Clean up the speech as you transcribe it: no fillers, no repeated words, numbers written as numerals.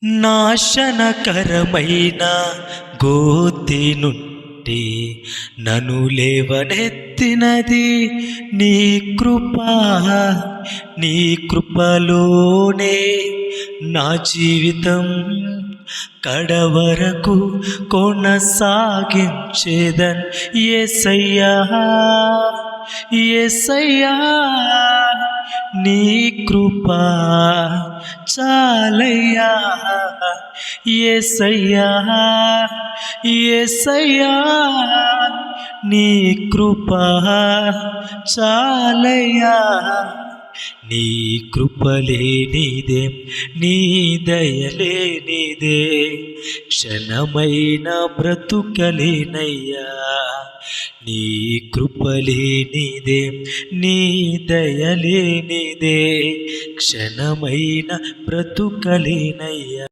నాశనకరమైన గోతి నుండి నన్ను లేవనెత్తినది నీ కృప. నీ కృపలోనే నా జీవితం కడవరకు కొనసాగించేదన్. యేసయ్యా యేసయ్యా నీ కృప చాలయ్యా. యేసయ్యా యేసయ్యా నీ కృప చాలయ్యా. నీ కృపలేనిదే, నీ దయలేనిదే, క్షణమైన బ్రతుకలేనయ్యా. నీ కృపలేనిదే, నీ దయలేనిదే, క్షణమైన బ్రతుకలేనయ్యా.